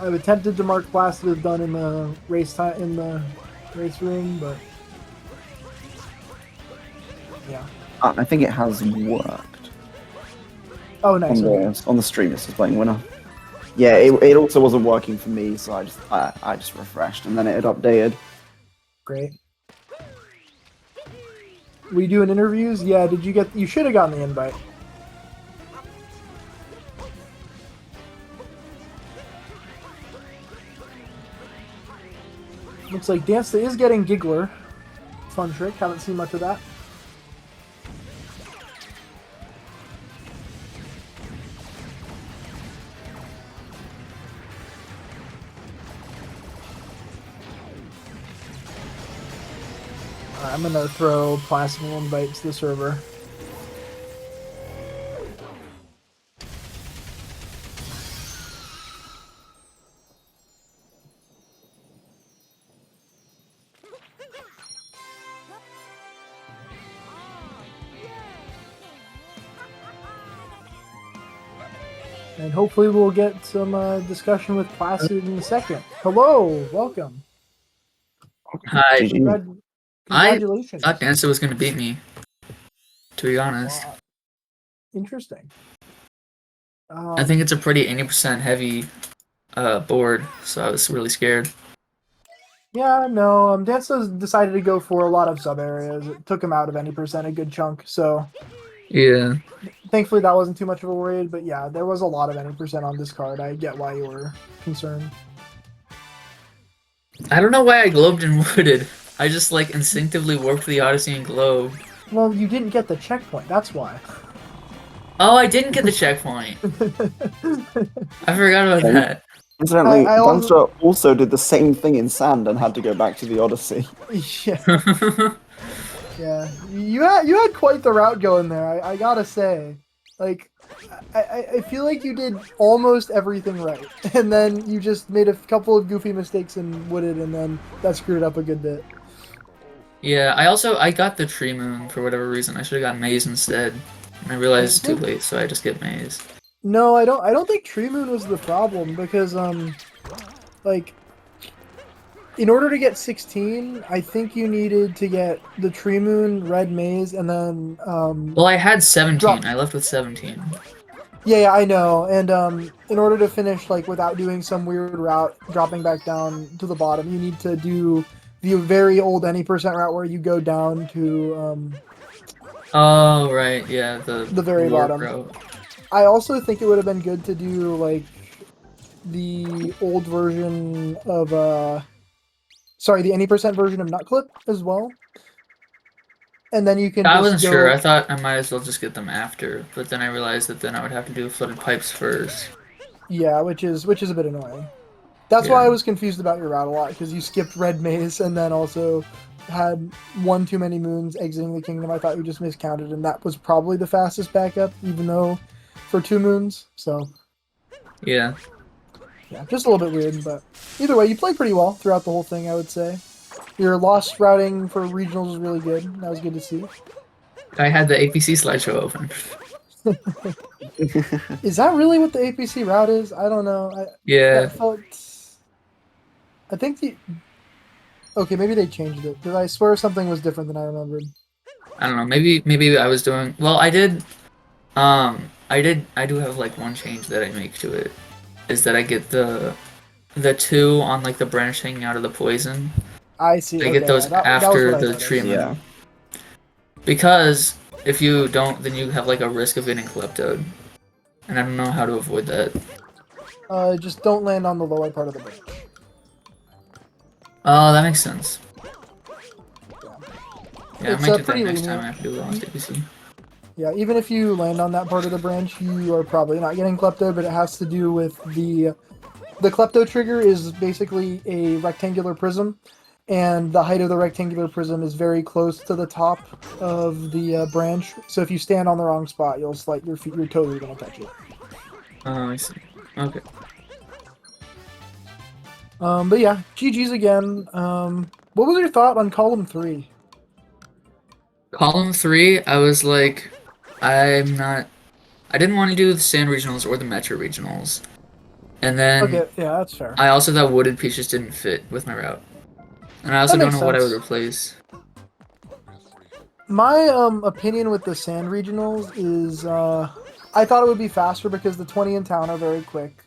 I've attempted to mark Placid as done in the race room, but yeah. I think it has worked. Oh, nice. On the stream, it's playing winner. Yeah, it also wasn't working for me, so I just refreshed and then it had updated. Great. We doing interviews? Yeah. Did you get? You should have gotten the invite. Looks like Dansta is getting Giggler. Fun trick. Haven't seen much of that. I'm gonna throw plastic invite to the server. And hopefully we'll get some discussion with Placid in a second. Hello, welcome. Hi. GG. Congratulations. I thought Dansta was going to beat me, to be honest. Wow. Interesting. I think it's a pretty 80% heavy board, so I was really scared. Yeah, no, Dansta's decided to go for a lot of sub areas. It took him out of any percent a good chunk, so Yeah. thankfully that wasn't too much of a worry, but yeah, there was a lot of any percent on this card. I get why you were concerned. I don't know why I globed and wooded. I just like instinctively warped the Odyssey and globed. Well, you didn't get the checkpoint, that's why. Oh, I didn't get the checkpoint. I forgot about that. Incidentally, I Dansta also did the same thing in Sand and had to go back to the Odyssey. Yeah. Yeah, you had quite the route going there. I gotta say, like, I feel like you did almost everything right, and then you just made a couple of goofy mistakes and wooded, and then that screwed up a good bit. Yeah, I got the tree moon for whatever reason. I should have got maze instead. And I realized it's too late, so I just get maze. No, I don't think tree moon was the problem because like, in order to get 16, I think you needed to get the tree moon, red maze, and then Well, I had 17. Drop. I left with 17. Yeah, I know. And in order to finish like without doing some weird route, dropping back down to the bottom, you need to do the very old any percent route where you go down to Oh, right, yeah, the very warp bottom. route. I also think it would have been good to do like the old version of the any percent version of Nutclip as well. And then you can I just wasn't go... sure. I thought I might as well just get them after, but then I realized that then I would have to do flooded pipes first. Yeah, which is a bit annoying. That's why I was confused about your route a lot, because you skipped Red Maze and then also had one too many moons exiting the kingdom. I thought you just miscounted, and that was probably the fastest backup, even though for 2 moons. So Yeah. yeah, just a little bit weird, but either way, you played pretty well throughout the whole thing, I would say. Your lost routing for regionals was really good. That was good to see. I had the APC slideshow open. Is that really what the APC route is? I don't know. Yeah. I think the... Okay, maybe they changed it, because I swear something was different than I remembered. I don't know. Maybe I was doing... Well, I did... I do have, like, one change that I make to it. Is that I get the 2 on, like, the branch hanging out of the poison. I see. I get those after the tree moon. Yeah. Because if you don't, then you have, like, a risk of getting kleptoed. And I don't know how to avoid that. Just don't land on the lower part of the branch. Oh, that makes sense. Yeah, I It's, might do that pretty next lenient. time I have to do Lost APC. Yeah, even if you land on that part of the branch, you are probably not getting klepto, but it has to do with the klepto trigger is basically a rectangular prism, and the height of the rectangular prism is very close to the top of the branch. So if you stand on the wrong spot, you'll your feet, your toes are gonna touch it. Oh, I see. Okay. But yeah, GG's again. What was your thought on column 3? Column 3, I was like, I didn't want to do the Sand Regionals or the Metro Regionals. And then Okay, yeah, that's fair. I also thought Wooded Peach just didn't fit with my route. And I also That don't makes know what I would sense. replace. My opinion with the Sand Regionals is I thought it would be faster because the 20 in town are very quick.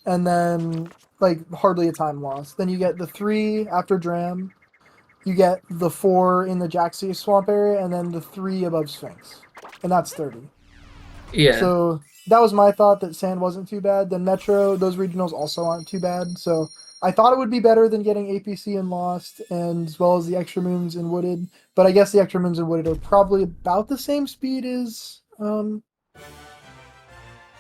and then like hardly a time loss. Then you get the 3 after Dram. You get the 4 in the Jaxie swamp area, and then the 3 above Sphinx, and that's 30. Yeah. So that was my thought, that Sand wasn't too bad. Then Metro, those regionals also aren't too bad. So I thought it would be better than getting APC and Lost, and as well as the extra moons in Wooded. But I guess the extra moons in Wooded are probably about the same speed as Probably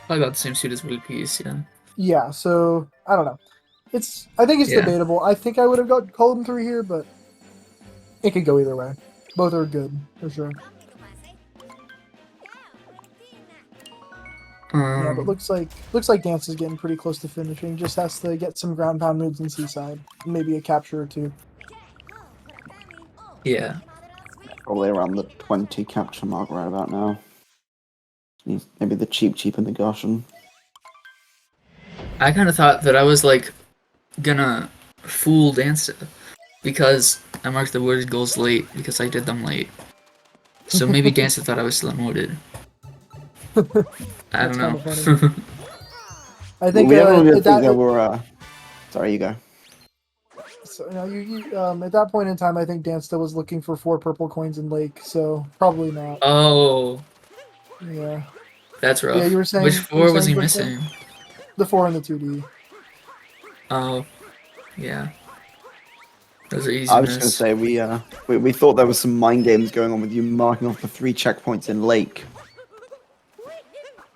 about the same suit as Wooded Piece, yeah. yeah. So I don't know. I think it's Yeah. debatable. I think I would have got Golden 3 here, but it could go either way. Both are good for sure. Yeah, but looks like Dance is getting pretty close to finishing. Just has to get some ground pound moves in Seaside, maybe a capture or 2. Yeah. Probably around the 20 capture mark right about now. Maybe the cheap and the Goshen. I kind of thought that I was like gonna fool Dansta because I marked the wooded goals late because I did them late. So maybe Dansta thought I was still unwooded. I That's don't kind know. of funny. I think We don't really think that there were. Sorry, you go. so you at that point in time, I think Dansta was looking for 4 purple coins in Lake, so probably not. Oh, Yeah, that's rough. yeah. You were Which saying 4 was he Brooklyn? missing? The 4 and the 2D. Oh, yeah. Those are easy I to was just miss. gonna say we thought there was some mind games going on with you marking off the 3 checkpoints in Lake.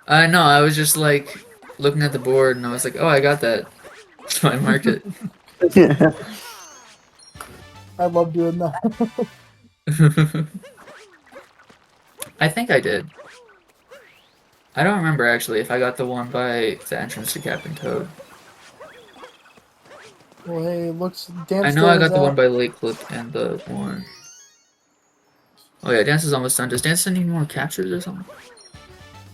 No, I was just like looking at the board and I was like, oh, I got that. So I marked it. Yeah. I love doing that. I think I did. I don't remember actually if I got the one by the entrance to Captain Toad. Well, hey, looks I know I Dansta is got the one at by Lake Clip and the one. Oh yeah, Dance is almost done. Does Dance need more captures or something?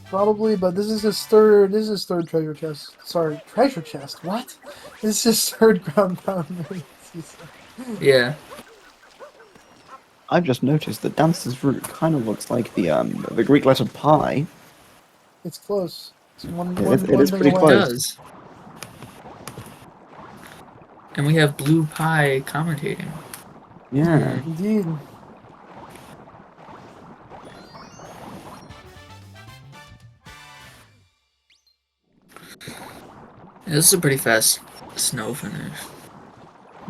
probably, but this is his third. This is his third treasure chest. Sorry, treasure chest. What? This is his third ground pound. Yeah. I've just noticed that Dance's route kind of looks like the Greek letter pi. It's close. It's one It is thing pretty away. It close. does. And we have Blue Pie commentating. Yeah. Indeed. Yeah, this is a pretty fast snow finish.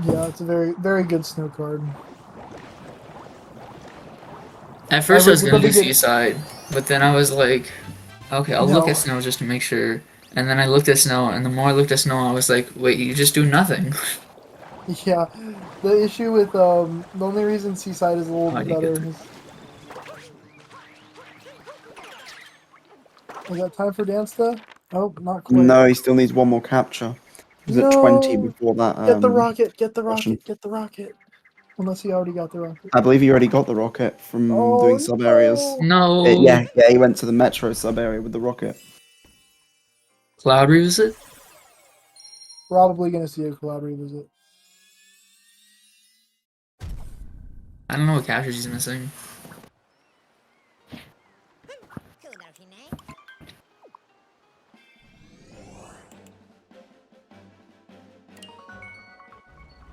Yeah, it's a very good snow card. At first I was would gonna do probably get Seaside, but then I was like, okay, I'll look no. at snow just to make sure. And then I looked at snow, and the more I looked at snow, I was like, wait, you just do nothing. Yeah, the issue with the only reason Seaside is a little How bit do you get better through? is that time for Dansta? Oh, not quite. No, he still needs one more capture. He's at 20 No, before that. get the rocket, get the Russian. rocket, get the rocket. Unless he already got the rocket. I believe he already got the rocket from Oh doing sub areas. no! No. Yeah, he went to the metro sub area with the rocket. Cloud revisit? Probably gonna see a collab revisit. I don't know what captures he's missing.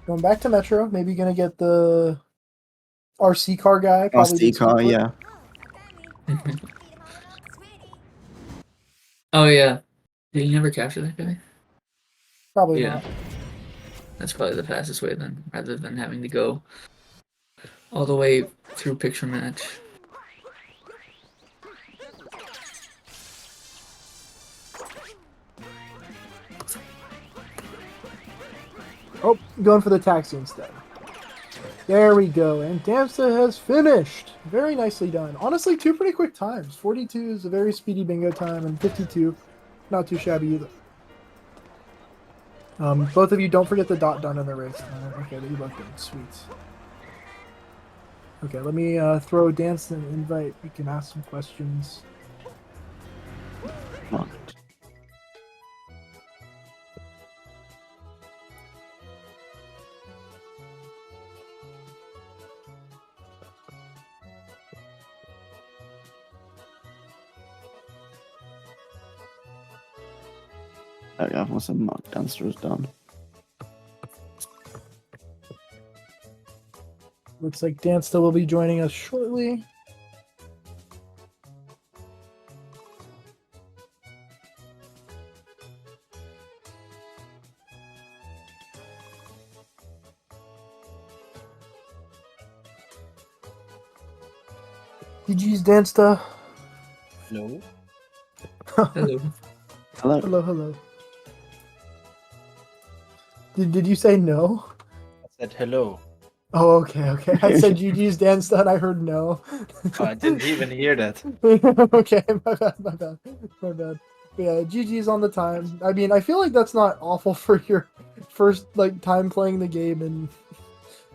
Going back to Metro, maybe gonna get the RC car guy. Probably RC did car, speed yeah. Oh yeah. Did he never capture that guy? Probably Yeah. not. That's probably the fastest way then, rather than having to go all the way through picture match. Oh, going for the taxi instead. There we go, and Dansta has finished. Very nicely done. Honestly, 2 pretty quick times. 42 is a very speedy bingo time, and 52, not too shabby either. Both of you, don't forget the dot done in the race. Okay, you both did. Sweet. Okay, let me throw Dansta an invite. We can ask some questions. Right. There we go. What's a mark? Dansta is done. Looks like Dansta will be joining us shortly. GG's Dansta. Hello. Hello. Hello. Hello, hello. Did you say no? I said hello. Oh, okay. I said GG's Dansta and I heard no. Oh, I didn't even hear that. Okay, my bad. But yeah, GG's on the time. I mean, I feel like that's not awful for your first time playing the game in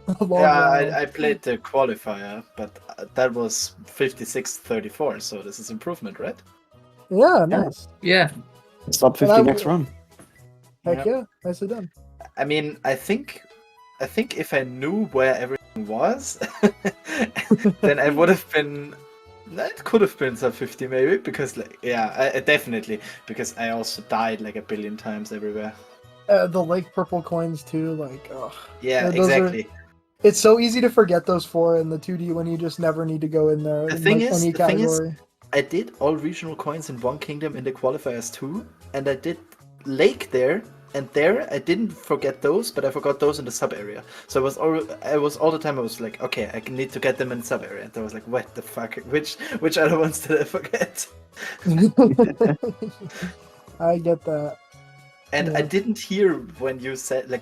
a long while. Yeah, I played the qualifier, but that was 56-34, so this is improvement, right? Yeah, nice. Yeah. Sub 50 Well, next run. Heck yeah, nicely done. I mean, I think if I knew where everything was, then I would have been. It could have been sub 50 maybe, because I definitely, because I also died like a billion times everywhere. The Lake Purple coins too, ugh. Yeah, Those exactly. It's so easy to forget those four in the 2D when you just never need to go in there The in thing is, any category. I did all regional coins in one kingdom in the qualifiers too, and I did Lake there, and there I didn't forget those, but I forgot those in the sub area. So I was all the time I was like, okay, I need to get them in the sub area. And I was like, what the fuck? Which other ones did I forget? I get that. And Yeah. I didn't hear when you said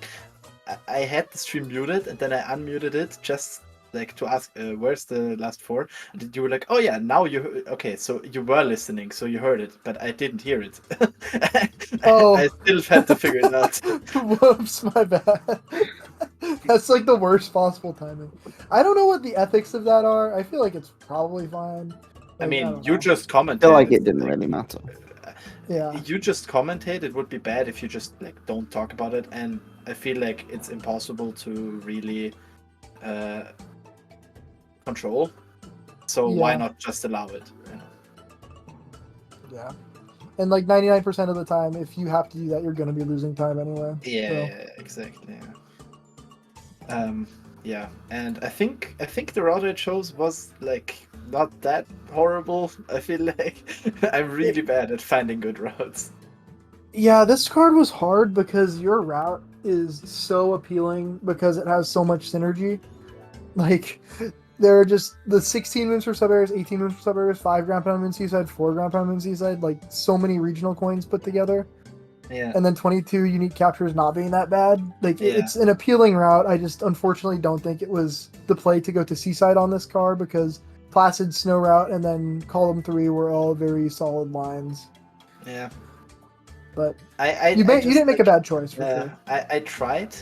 I had the stream muted, and then I unmuted it just to ask where's the last four, and you were like, oh yeah, now okay, so you were listening, so you heard it, but I didn't hear it. Oh. I still had to figure it out. Whoops, my bad. That's the worst possible timing. I don't know what the ethics of that are. I feel like it's probably fine. I mean, don't you know. just commented. I feel like it didn't really matter. Yeah. You just commented. It would be bad if you just don't talk about it, and I feel like it's impossible to really control. So why Yeah. not just allow it? You know? Yeah. And 99% of the time, if you have to do that, you're going to be losing time anyway. Yeah, exactly. Yeah, and I think the route I chose was not that horrible. I feel like I'm really bad at finding good routes. Yeah, this card was hard because your route is so appealing because it has so much synergy. There are just the 16 moons for sub areas, 18 moons for sub areas, 5 Grand Pound Moon Seaside, 4 Grand Pound Moon Seaside, so many regional coins put together. Yeah. And then 22 unique captures not being that bad. Yeah. It's an appealing route. I just unfortunately don't think it was the play to go to Seaside on this card because Placid, Snow Route, and then Column 3 were all very solid lines. Yeah. But you didn't make a bad choice for sure. I tried,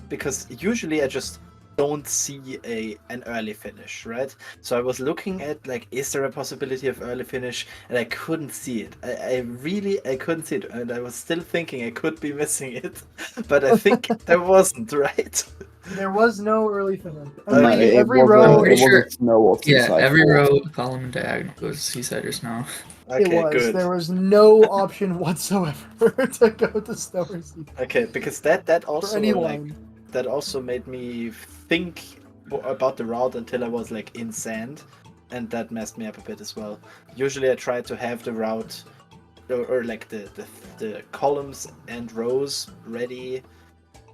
because usually I just don't see an early finish, right? So I was looking at is there a possibility of early finish, and I couldn't see it. I couldn't see it, and I was still thinking I could be missing it, but I think there wasn't, right? There was no early finish. No, Every it row. wasn't, it wasn't snow or Yeah, seaside every four. row, column, and diagonal goes Seaside or Snow. Okay, It was. good. There was no option whatsoever to go to Snow or Seaside. Okay, because that For also any line. that also made me think about the route until I was in sand, and that messed me up a bit as well. Usually I try to have the route or the columns and rows ready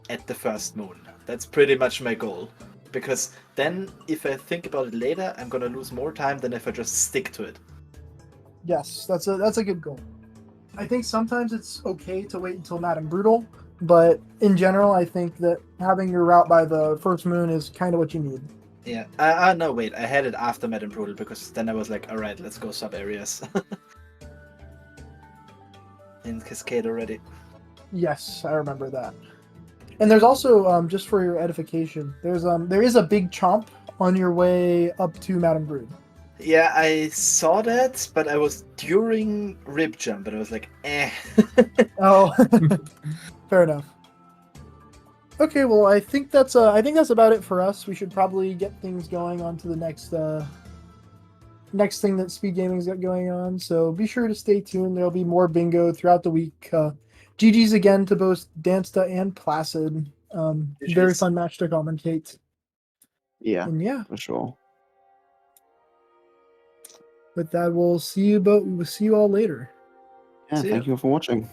at the first moon. That's pretty much my goal, because then if I think about it later, I'm gonna lose more time than if I just stick to it. Yes, that's a good goal. I think sometimes it's okay to wait until Madame Brutal, but in general, I think that having your route by the first moon is kind of what you need. Yeah. No, wait. I had it after Madame Brutal, because then I was like, all right, let's go sub areas. In Cascade already. Yes, I remember that. And there's also, just for your edification, there is a big chomp on your way up to Madame Brood. Yeah, I saw that, but I was during rib jump, but I was like, eh. Oh, fair enough. Okay, well, I think that's about it for us. We should probably get things going on to the next thing that SpeedGaming's got going on. So be sure to stay tuned. There'll be more bingo throughout the week. GG's again to both Dansta and Placid. Very GGs. fun match to commentate. Yeah, And yeah, for sure. with that, we'll see you all later. Yeah, See thank ya. you all for watching.